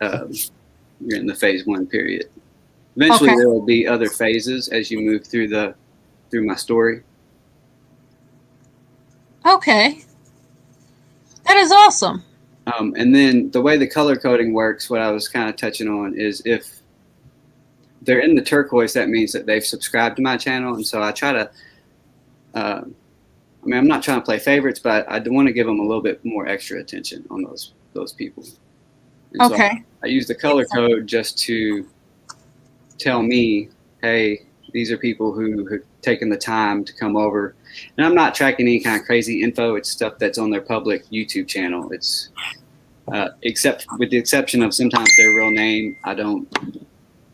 in the phase 1 period. Eventually there will be other phases as you move through my story. Okay. That is awesome. And then the way the color coding works, what I was kind of touching on, is if they're in the turquoise, that means that they've subscribed to my channel. And so I try to, I'm not trying to play favorites, but I want to give them a little bit more extra attention on those people. And so I use the color code just to tell me, hey, these are people who have taken the time to come over. And I'm not tracking any kind of crazy info. It's stuff that's on their public YouTube channel. It's except with the exception of sometimes their real name,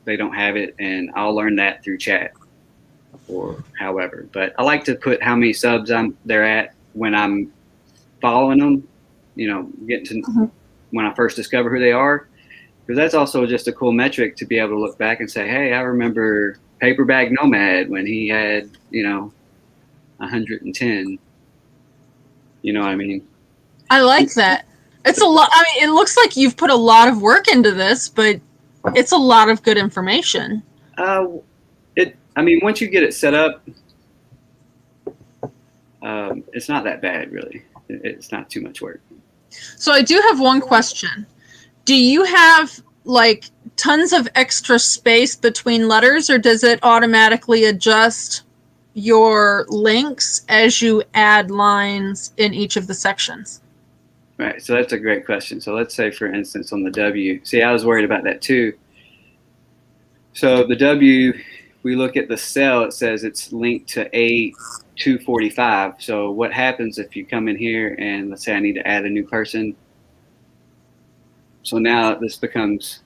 they don't have it, and I'll learn that through chat or however. But I like to put how many subs they're at when I'm following them, getting to when I first discover who they are, because that's also just a cool metric to be able to look back and say, hey, I remember Paperbag Nomad when he had 110. You know what I mean? I like that. It's a lot. I mean, it looks like you've put a lot of work into this, but it's a lot of good information. Once you get it set up, it's not that bad, really. It's not too much work. So I do have one question. Do you have like tons of extra space between letters, or does it automatically adjust your links as you add lines in each of the sections? Right, so that's a great question. So let's say, for instance, on the W, see, I was worried about that too. So the W, we look at the cell, it says it's linked to A245. So what happens if you come in here and let's say I need to add a new person? So now this becomes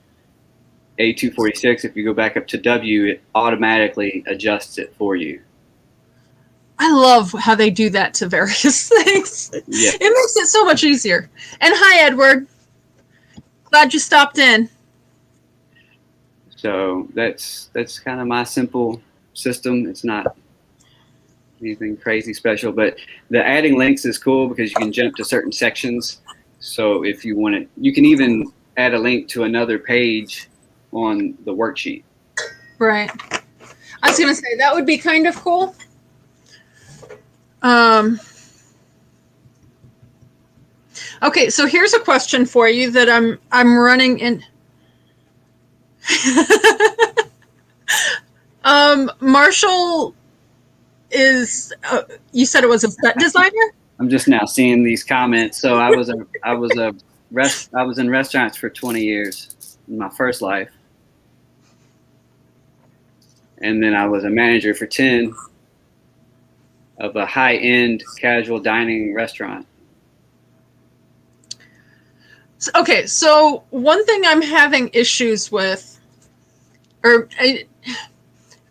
A246. If you go back up to W, it automatically adjusts it for you. I love how they do that to various things. Yeah. It makes it so much easier. And hi, Edward. Glad you stopped in. So that's kind of my simple system. It's not anything crazy special, but the adding links is cool because you can jump to certain sections So if you want it, you can even add a link to another page on the worksheet. Right. I was gonna say that would be kind of cool. Okay, so here's a question for you that I'm running in. Marshall is. You said it was a set designer. I'm just now seeing these comments. So I was in restaurants for 20 years in my first life, and then I was a manager for 10 of a high-end casual dining restaurant. Okay, so one thing I'm having issues with, it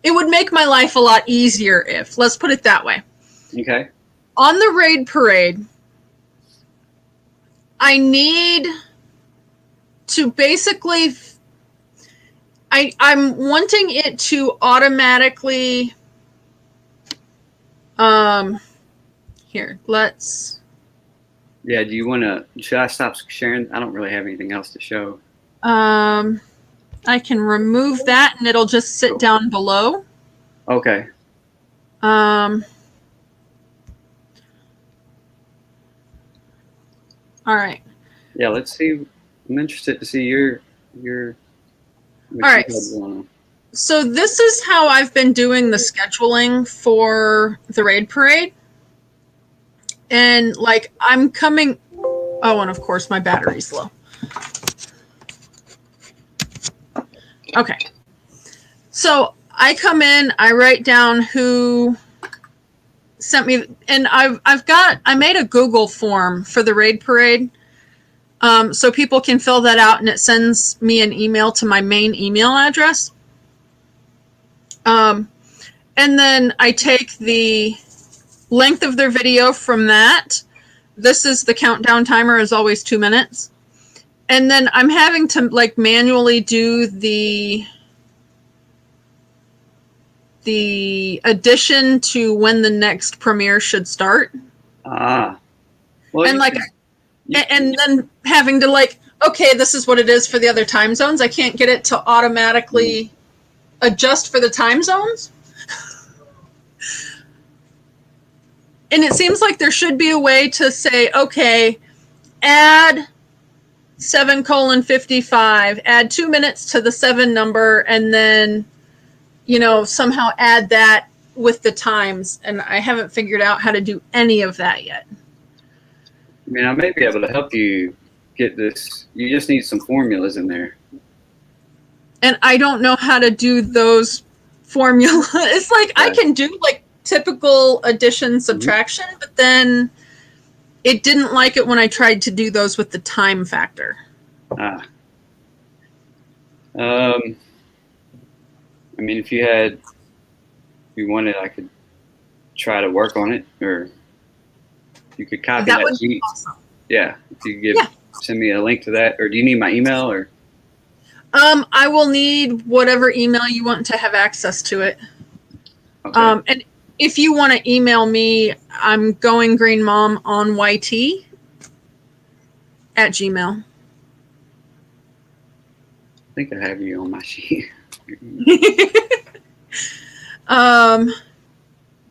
would make my life a lot easier if, let's put it that way. Okay. On the raid parade, I need to basically, I'm wanting it to automatically, here, let's. Yeah, do you want to, should I stop sharing? I don't really have anything else to show. I can remove that and it'll just sit down below. Okay. All right. Yeah, let's see. I'm interested to see your All right. So this is how I've been doing the scheduling for the raid parade. And like I'm coming, oh, and of course my battery's low. Okay. So I come in, I write down who sent me, and I made a Google form for the raid parade. So people can fill that out and it sends me an email to my main email address. And then I take the length of their video from that. This is the countdown timer is always 2 minutes. And then I'm having to like manually do the addition to when the next premiere should start. Well, and like, and then having to like, okay, this is what it is for the other time zones. I can't get it to automatically adjust for the time zones. And it seems like there should be a way to say, okay, add 7:55, add 2 minutes to the 7 number, and then, you know, somehow add that with the times. And I haven't figured out how to do any of that yet. I mean, I may be able to help you get this. You just need some formulas in there. And I don't know how to do those formulas. It's like I can do like typical addition, subtraction, but then it didn't like it when I tried to do those with the time factor. I mean, if you wanted, I could try to work on it, or you could copy that would sheet. be awesome. Yeah, if you could send me a link to that, or do you need my email, or? I will need whatever email you want to have access to it. Okay. And if you want to email me, I'm goinggreenmom on YT at Gmail. I think I have you on my sheet.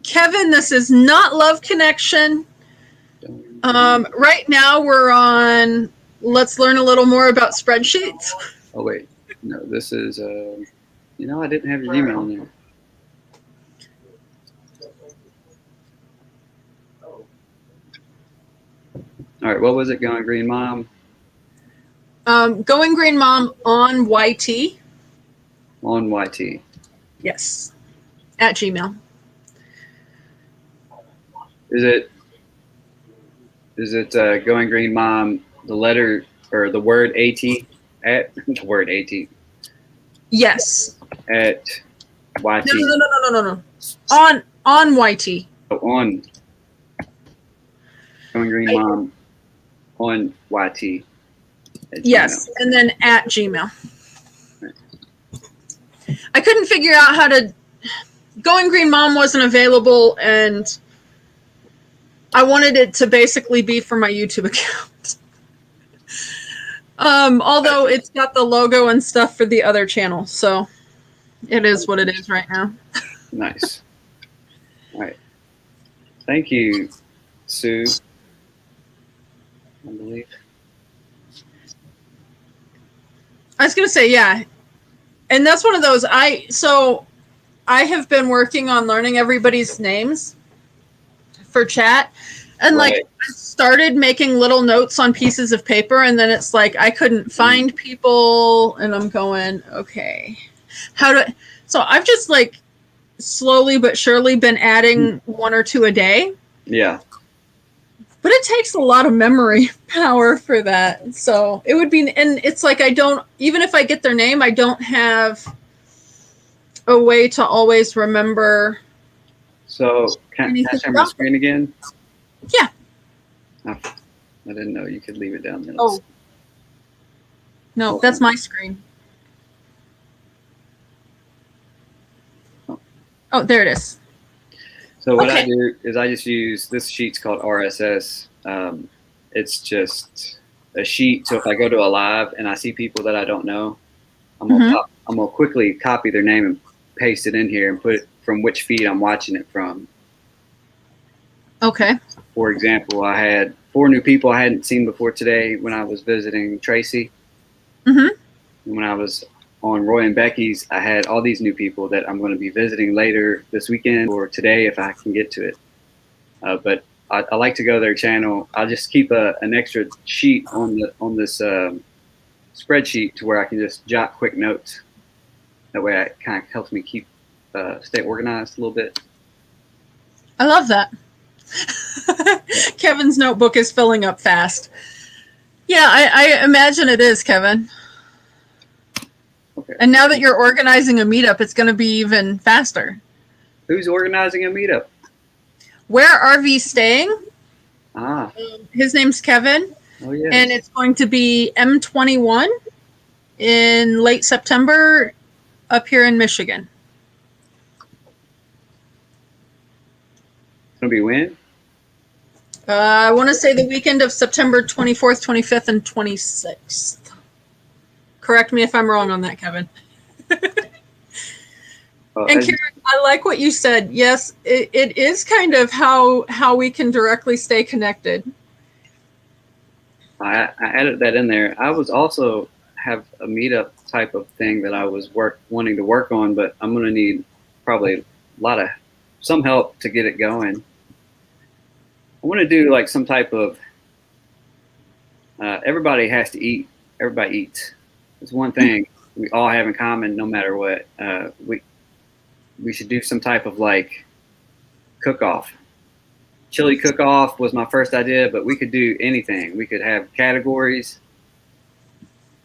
Kevin, this is not Love Connection. Right now we're on Let's Learn a Little More About Spreadsheets. Oh, wait. No, this is, you know, I didn't have your email on there. All right, what was it? Going Green Mom? Going Green Mom on YT. On YT. Yes. At Gmail. Is it Going Green Mom, the letter, or the word AT, at, the word AT? Yes. At YT. No. On YT. Oh, on Going Green Mom on YT. Yes, and then at Gmail. I couldn't figure out how to. Going Green Mom wasn't available, and I wanted it to basically be for my YouTube account. Although it's got the logo and stuff for the other channel, so it is what it is right now. Nice. All right. Thank you, Sue. I believe. I was gonna say, yeah, and that's one of those. I have been working on learning everybody's names for chat, and like Right. I started making little notes on pieces of paper, and then it's like I couldn't find people, and I'm going, okay, how do I? So I've just like slowly but surely been adding one or two a day, Yeah. but it takes a lot of memory power for that. So it would be, and it's like I don't, even if I get their name, I don't have a way to always remember. So can I Anything share my about screen again? Yeah. Oh, I didn't know you could leave it down there. Oh. No, that's my screen. Oh, there it is. So what I Okay. do is I just use this sheet's called RSS. It's just a sheet. So if I go to a live and I see people that I don't know, I'm gonna quickly copy their name and paste it in here and put it from which feed I'm watching it from. Okay. For example, I had 4 new people I hadn't seen before today when I was visiting Tracy. Mhm. And when I was on Roy and Becky's, I had all these new people that I'm going to be visiting later this weekend or today if I can get to it. But I like to go to their channel. I'll just keep an extra sheet on this spreadsheet to where I can just jot quick notes. That way, it kind of helps me keep stay organized a little bit. I love that. Kevin's notebook is filling up fast. Yeah, I imagine it is, Kevin. Okay. And now that you're organizing a meetup, it's going to be even faster. Who's organizing a meetup? Where are we staying? Ah, His name's Kevin, oh yeah. and it's going to be M21 in late September up here in Michigan. It's gonna be when? I want to say the weekend of September 24th, 25th, and 26th. Correct me if I'm wrong on that, Kevin. And Karen, I like what you said. Yes, it is kind of how we can directly stay connected. I added that in there. I was also have a meetup type of thing that I was wanting to work on, but I'm going to need probably some help to get it going. I want to do like some type of everybody has to eat. Everybody eats. It's one thing we all have in common, no matter what. We should do some type of like cook-off. Chili cook-off was my first idea, but we could do anything. We could have categories.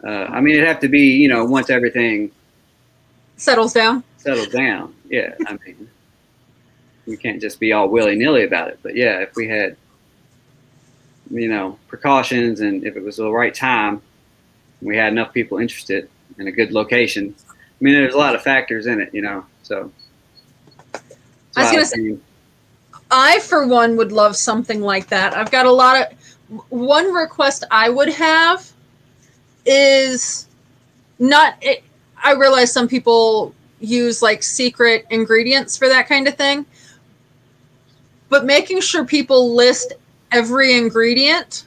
I mean, it'd have to be, once everything Settles down. settles down. Yeah, I mean, we can't just be all willy-nilly about it. But yeah, if we had, precautions, and if it was the right time, we had enough people interested in a good location. I mean, there's a lot of factors in it, so. I was going to say, I, for one, would love something like that. I've got a lot of, one request I would have is I realize some people use like secret ingredients for that kind of thing, but making sure people list every ingredient,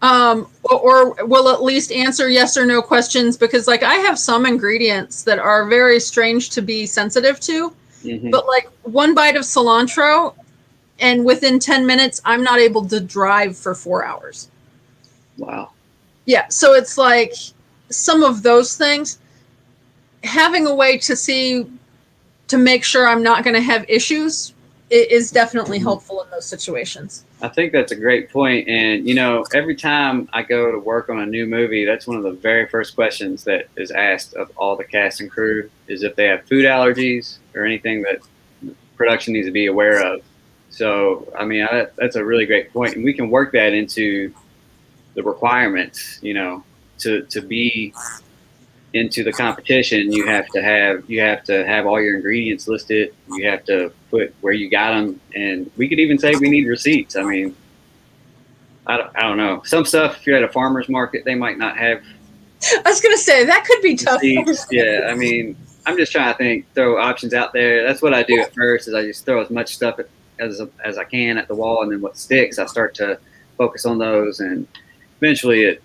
or will at least answer yes or no questions, because like I have some ingredients that are very strange to be sensitive to. Mm-hmm. But like one bite of cilantro, and within 10 minutes, I'm not able to drive for 4 hours. Wow. Yeah. So it's like some of those things, having a way to make sure I'm not going to have issues is definitely helpful in those situations. I think that's a great point. And, every time I go to work on a new movie, that's one of the very first questions that is asked of all the cast and crew is if they have food allergies or anything that production needs to be aware of. So, I mean, that's a really great point. And we can work that into the requirements, to be into the competition. You have to have all your ingredients listed. You have to put where you got them. And we could even say we need receipts. I mean, I don't know. Some stuff, if you're at a farmer's market, they might not have I was gonna say that could be tough. receipts. Yeah, I mean, I'm just trying to throw options out there. That's what I do at first is I just throw as much stuff as I can at the wall, and then what sticks, I start to focus on those, and eventually it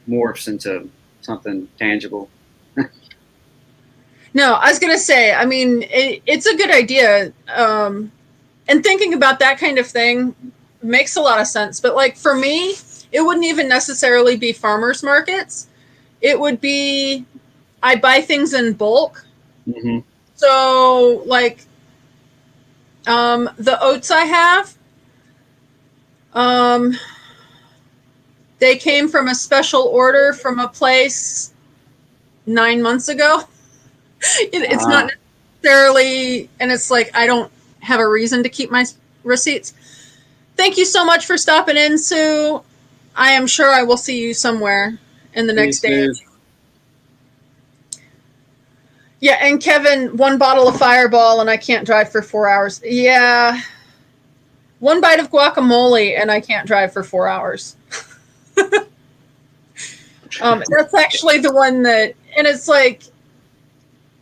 morphs into something tangible. No, I was gonna say, I mean, it's a good idea, and thinking about that kind of thing makes a lot of sense. But like for me, it wouldn't even necessarily be farmers markets. It would be I buy things in bulk. Mm-hmm. So like the oats I have, they came from a special order from a place 9 months ago. It's not necessarily, and it's like I don't have a reason to keep my receipts. Thank you so much for stopping in, Sue. I am sure I will see you somewhere in the next day. Yeah, and Kevin, 1 bottle of Fireball and I can't drive for 4 hours. Yeah. 1 bite of guacamole and I can't drive for 4 hours. That's actually the one that, and it's like,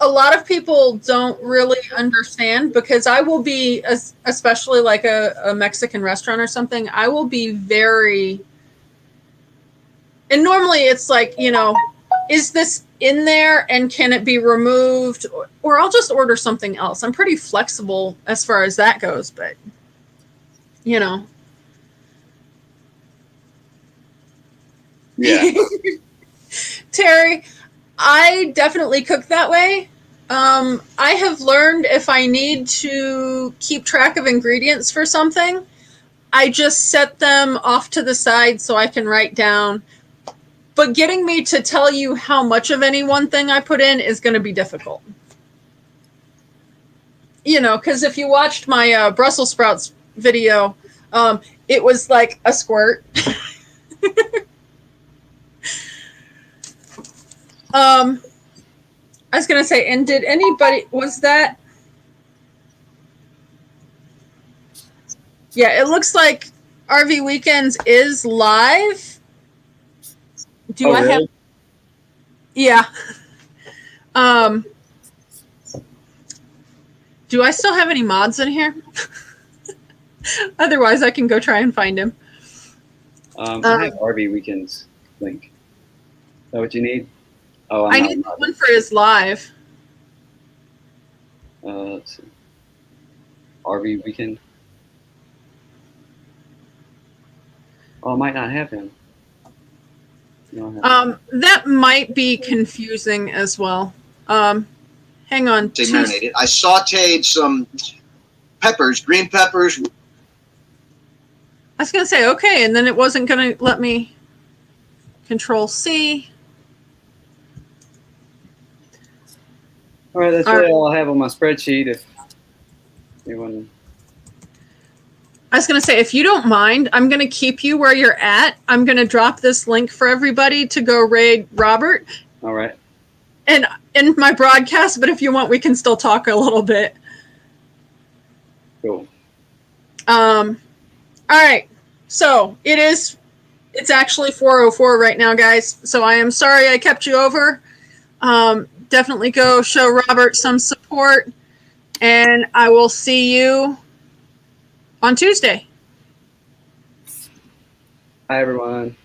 a lot of people don't really understand because I will be, especially like a Mexican restaurant or something, I will be very, and normally it's like, you know, is this in there and can it be removed? Or I'll just order something else. I'm pretty flexible as far as that goes, but, you know. Yeah. Terry, I definitely cook that way. I have learned if I need to keep track of ingredients for something, I just set them off to the side so I can write down. But getting me to tell you how much of any one thing I put in is going to be difficult. You know, because if you watched my Brussels sprouts video, it was like a squirt. I was going to say, and did anybody, was that? Yeah, it looks like RV Weekends is live. Do I really? have? Yeah. Do I still have any mods in here? Otherwise, I can go try and find him. I have RV Weekends link. Is that what you need? Oh, I need the one for his live. Let's see. RV Weekend. Oh, I might not have him. That might be confusing as well. Hang on. They marinated. I sauteed some peppers, green peppers. I was going to say, okay, and then it wasn't going to let me Control C. All right, that's All right. really all I have on my spreadsheet. If anyone, I was going to say, if you don't mind, I'm going to keep you where you're at. I'm going to drop this link for everybody to go raid Robert. all right. And in my broadcast, but if you want, we can still talk a little bit. Cool. All right. So it's actually 4:04 right now, guys. So I am sorry I kept you over. Definitely go show Robert some support, and I will see you on Tuesday. Hi, everyone.